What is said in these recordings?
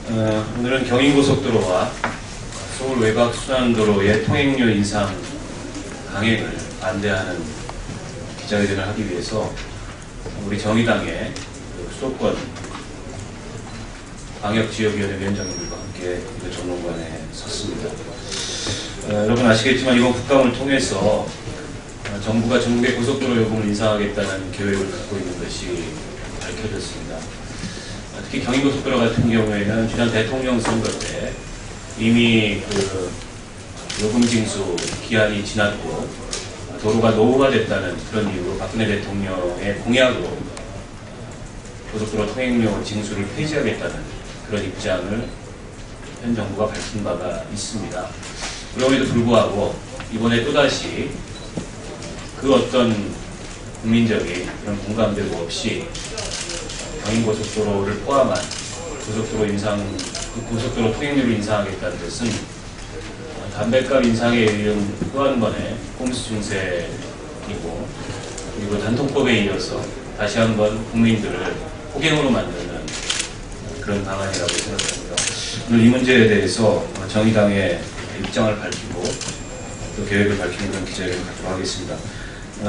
오늘은 경인고속도로와 서울 외곽순환도로의 통행료 인상 강행을 반대하는 기자회견을 하기 위해서 우리 정의당의 수도권 방역지역위원회 위원장님들과 함께 정론관에 섰습니다. 여러분 아시겠지만 이번 국감을 통해서 정부가 전국의 고속도로 요금을 인상하겠다는 계획을 갖고 있는 것이 밝혀졌습니다. 특히 경인고속도로 같은 경우에는 지난 대통령 선거 때 이미 요금 징수 기한이 지났고 도로가 노후가 됐다는 그런 이유로 박근혜 대통령의 공약으로 고속도로 통행료 징수를 폐지하겠다는 그런 입장을 현 정부가 밝힌 바가 있습니다. 그럼에도 불구하고 이번에 또다시 그 어떤 국민적인 그런 공감대도 없이 경인고속도로를 포함한 고속도로 통행료를 인상하겠다는 것은 담뱃값 인상에 이은 또 한 번의 꼼수 증세이고, 그리고 단통법에 이어서 다시 한번 국민들을 호갱으로 만드는 그런 방안이라고 생각합니다. 오늘 이 문제에 대해서 정의당의 입장을 밝히고 또 계획을 밝히는 그런 기자회견을 갖도록 하겠습니다.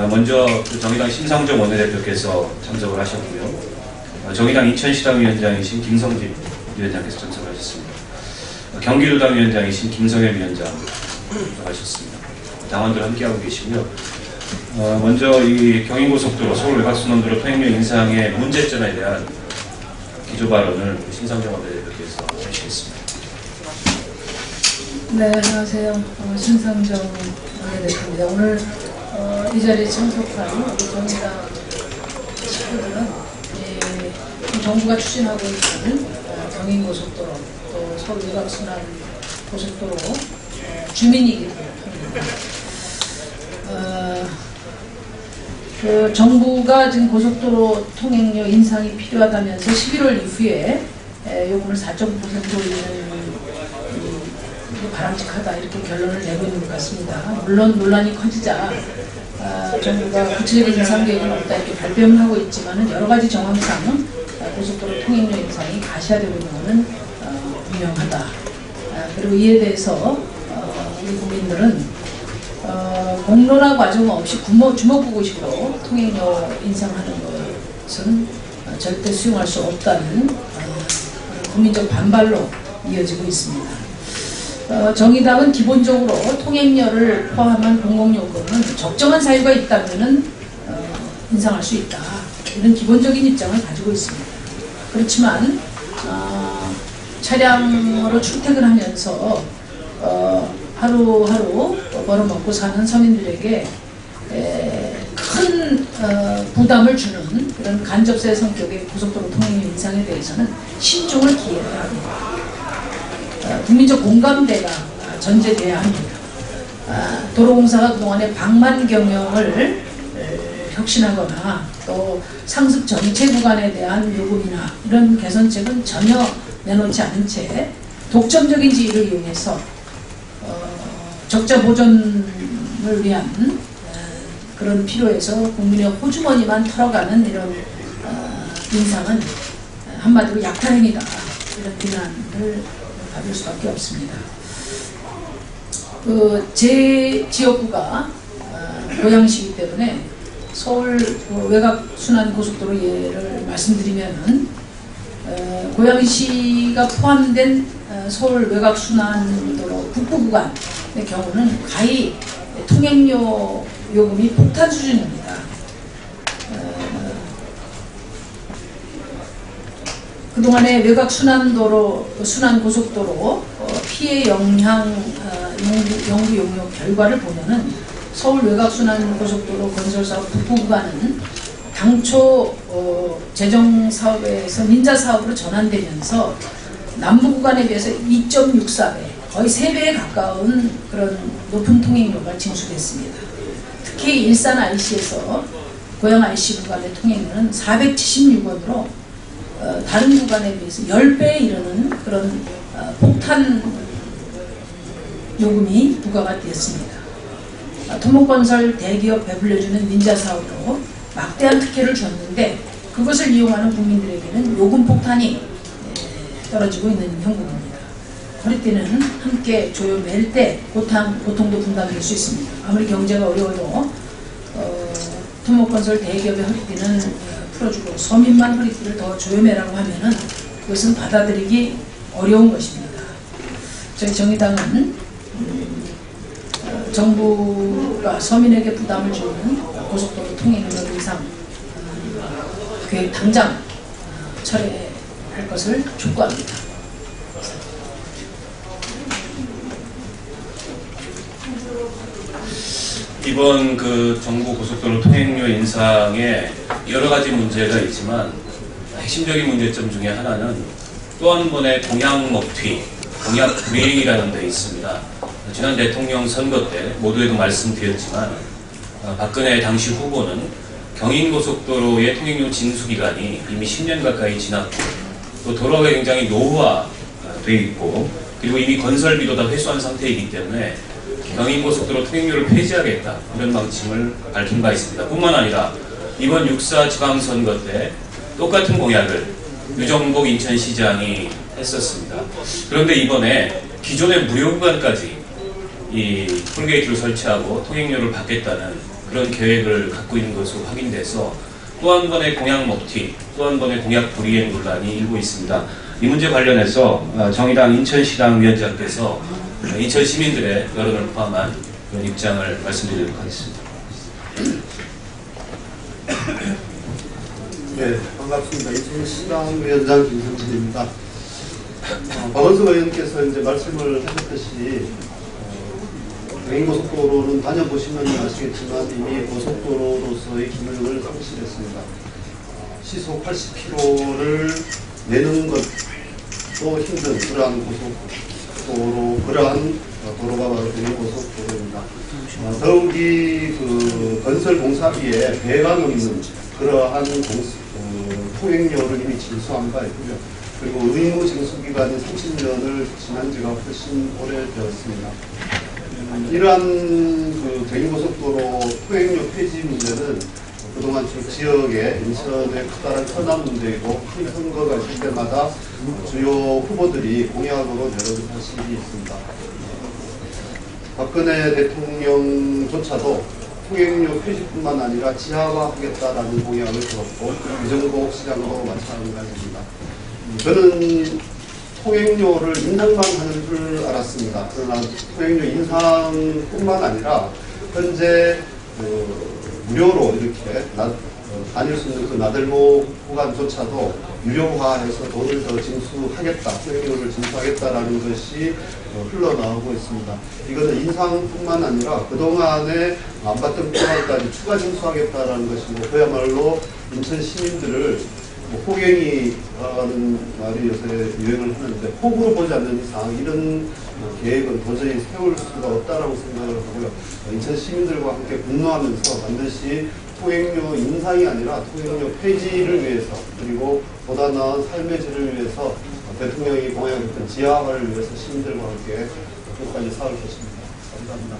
먼저 정의당 심상정 원내대표께서 참석을 하셨고요. 정의당 인천시당위원장이신 김성진 위원장께서 참석을 하셨습니다. 경기도당 위원장이신 김성현 위원장 참석하셨습니다. 당원들 함께하고 계시고요. 먼저 이 경인고속도로 서울 외곽순환도로 통행료 인상의 문제점에 대한 기조 발언을 심상정 원내대표께서 해주시겠습니다. 네, 안녕하세요. 심상정 원내대표입니다. 오늘 이 자리에 참석한 우리 정의당 식구들은 정부가 추진하고 있는 경인고속도로 또 서울 외곽순환고속도로 주민이기도 합니다. 정부가 지금 고속도로 통행료 인상이 필요하다면서 11월 이후에 요금을 4.9% 올리는 바람직하다 이렇게 결론을 내고 있는 것 같습니다. 물론 논란이 커지자 정부가 구체적인 인상 계획은 없다 이렇게 발표는 하고 있지만 여러 가지 정황상 고속도로 통행료 인상이 가시화되고 있는 것은 분명하다. 그리고 이에 대해서 우리 국민들은 공론화 과정 없이 주먹구구식으로 통행료 인상하는 것은 절대 수용할 수 없다는 국민적 반발로 이어지고 있습니다. 정의당은 기본적으로 통행료를 포함한 공공요금은 적정한 사유가 있다면 인상할 수 있다. 이런 기본적인 입장을 가지고 있습니다. 그렇지만 차량으로 출퇴근하면서 하루하루 벌어먹고 사는 서민들에게 큰 부담을 주는 그런 간접세 성격의 고속도로 통행료 인상에 대해서는 신중을 기해야 합니다. 국민적 공감대가 전제돼야 합니다. 도로공사가 그동안의 방만 경영을 혁신하거나 또 상습 전체 구간에 대한 요금이나 이런 개선책은 전혀 내놓지 않은 채 독점적인 지위를 이용해서 적자 보존을 위한 그런 필요에서 국민의 호주머니만 털어가는 이런 인상은 한마디로 약탈행위다 이런 비난을 받을 수밖에 없습니다. 제 지역구가 고양시이기 때문에 서울 외곽순환고속도로 예를 말씀드리면은 고양시가 포함된 서울 외곽순환도로 북부구간의 경우는 가히 통행료 요금이 폭탄 수준입니다. 그동안의 외곽순환도로, 순환고속도로 피해 영향 연구 용역 결과를 보면은 서울 외곽순환고속도로 건설사업 북부구간은 당초 재정사업에서 민자사업으로 전환되면서 남부구간에 비해서 2.64배, 거의 3배에 가까운 그런 높은 통행료가 징수됐습니다. 특히 일산 IC에서 고양 IC 구간의 통행료는 476원으로 다른 구간에 비해서 10배에 이르는 그런 폭탄 요금이 부과가 되었습니다. 토목건설 대기업 배불려주는 민자사업으로 막대한 특혜를 줬는데 그것을 이용하는 국민들에게는 요금 폭탄이 떨어지고 있는 형국입니다. 허리띠는 함께 조여맬 때 고통도 분담될 수 있습니다. 아무리 경제가 어려워도 토목건설 대기업의 허리띠는 풀어주고 서민만 허리띠를 더 조여매라고 하면은 그것은 받아들이기 어려운 것입니다. 저희 정의당은 정부가 서민에게 부담을 주는 고속도로 통행료 인상 계획 당장 철회할 것을 촉구합니다. 이번 그 정부 고속도로 통행료 인상에 여러 가지 문제가 있지만 핵심적인 문제점 중에 하나는 또 한 번의 공약 먹튀, 공약 불이행이라는 데 있습니다. 지난 대통령 선거 때 모두에도 말씀드렸지만 박근혜 당시 후보는 경인고속도로의 통행료 징수기간이 이미 10년 가까이 지났고 또 도로가 굉장히 노후화되어 있고 그리고 이미 건설비도 다 회수한 상태이기 때문에 경인고속도로 통행료를 폐지하겠다 이런 방침을 밝힌 바 있습니다. 뿐만 아니라 이번 6.4 지방선거 때 똑같은 공약을 유정복 인천시장이 했었습니다. 그런데 이번에 기존의 무료 구간까지 이 톨게이트를 설치하고 통행료를 받겠다는 그런 계획을 갖고 있는 것으로 확인돼서 또 한 번의 공약 먹튀, 또 한 번의 공약 불이행 논란이 일고 있습니다. 이 문제 관련해서 정의당 인천시당 위원장께서 인천 시민들의 여론을 포함한 그런 입장을 말씀드리도록 하겠습니다. 네, 반갑습니다. 인천시당 위원장 김성진입니다. 박원석 의원께서 이제 말씀을 하셨듯이 경인고속도로는 다녀보시면 아시겠지만 이미 고속도로로서의 기능을 상실했습니다. 시속 80km를 내는 것도 힘든 그러한 그러한 도로가 바로 경인고속도로입니다. 더욱이 그 건설 공사비에 배가 넘는 그러한 통행료를 이미 징수한 바 있고요. 그리고 의무 징수 기간이 30년을 지난 지가 훨씬 오래되었습니다. 이러한 그 경인고속도로 통행료 폐지 문제는 그동안 지역에 인천의 커다란 현안 문제이고 큰 선거가 있을 때마다 주요 후보들이 공약으로 내놓은 사실이 있습니다. 박근혜 대통령조차도 통행료 폐지뿐만 아니라 지하화하겠다라는 공약을 들었고 유정복 시장도 마찬가지입니다. 저는 통행료를 인상만 하는 줄 알았습니다. 그러나 통행료 인상뿐만 아니라 현재 무료로 이렇게 다닐 수 있는 그 나들목 구간조차도 유료화해서 돈을 더 징수하겠다, 통행료를 징수하겠다라는 것이 흘러나오고 있습니다. 이것은 인상뿐만 아니라 그동안에 안 받던 구간까지 추가 징수하겠다라는 것이고 그야말로 인천 시민들을 호갱이라는 말이 요새 유행을 하는데 호구로 보지 않는 이상 이런 계획은 도저히 세울 수가 없다라고 생각을 하고요. 인천 시민들과 함께 분노하면서 반드시 통행료 인상이 아니라 통행료 폐지를 위해서 그리고 보다 나은 삶의 질을 위해서 대통령이 공약했던 지하화를 위해서 시민들과 함께 끝까지 싸울 것입니다. 감사합니다.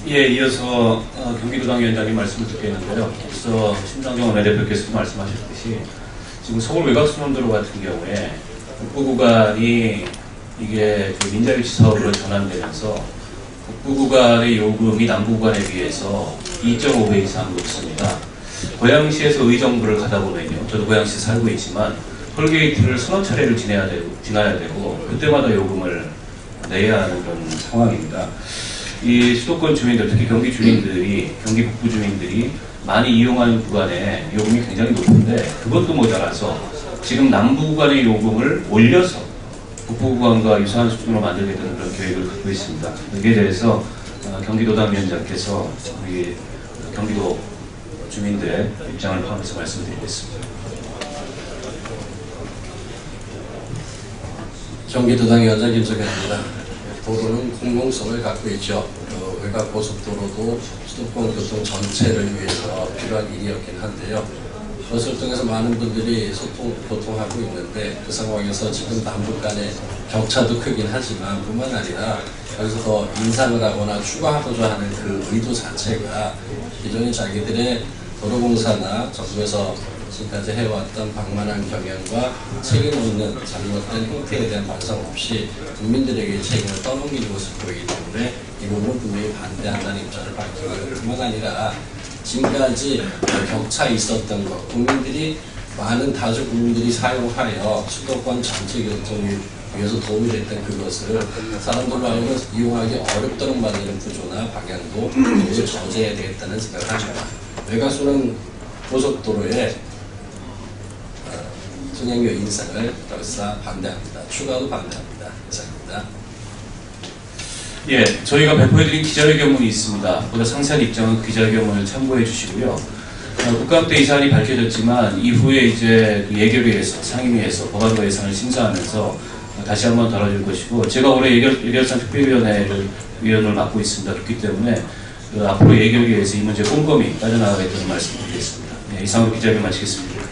예, 이어서 경기도당 위원장님 말씀을 듣겠는데요. 앞서 심상정 원내대표께서도 말씀하셨듯이 지금 서울 외곽순환도로 같은 경우에 북부 구간이 이게 그 민자유치 사업으로 전환되면서 북부 구간의 요금이 남부 구간에 비해서 2.5배 이상 높습니다. 고양시에서 의정부를 가다 보면요. 저도 고양시에 살고 있지만 톨게이트를 서너 차례를 지나야 되고 그때마다 요금을 내야 하는 그런 상황입니다. 이 수도권 주민들, 특히 경기 주민들이, 경기 북부 주민들이 많이 이용하는 구간에 요금이 굉장히 높은데 그것도 모자라서 지금 남부 구간의 요금을 올려서 북부 구간과 유사한 수준으로 만들겠다는 그런 계획을 갖고 있습니다. 여기에 대해서 경기도당 위원장께서 우리 경기도 주민들의 입장을 포함해서 말씀드리겠습니다. 경기도당 위원장 김석현입니다. 도로는 공공성을 갖고 있죠. 외곽 고속도로도 수도권 교통 전체를 위해서 필요한 일이었긴 한데요. 그것을 통해서 많은 분들이 교통하고 있는데 그 상황에서 지금 남북 간의 격차도 크긴 하지만 뿐만 아니라 여기서 더 인상을 하거나 추가하고자 하는 그 의도 자체가 기존의 자기들의 도로공사나 정부에서 지금까지 해왔던 방만한 경영과 책임 없는 잘못된 행태에 대한 반성 없이 국민들에게 책임을 떠넘기는 것을 보이기 때문에 이 부분은 분명히 반대한다는 입장을 밝히고요. 뿐만 아니라 지금까지 격차 있었던 것, 국민들이 많은 다수 국민들이 사용하여 수도권 전체 교통을 위해서 도움이 됐던 그것을 사람들로 하여금 이용하기 어렵도록 만드는 구조나 방향도 이것을 저지해야 되겠다는 생각을 합니다. 외곽순환 고속도로의 통행료 인상을 결사 반대합니다. 추가도 반대합니다. 이상입니다. 예, 저희가 배포해드린 기자회견문이 있습니다. 보다 상세한 입장은 기자회견문을 참고해 주시고요. 국감때 이 사안이 밝혀졌지만 이후에 이제 예결위에서 상임위에서 법안부 예산을 심사하면서 다시 한번 다뤄줄 것이고, 제가 올해 예결상 특별위원회를 위원을 맡고 있습니다. 그렇기 때문에 앞으로 예결위에서 이 문제 꼼꼼히 따져나가겠다는 말씀드리겠습니다. 네, 이상으로 기자회견 마치겠습니다.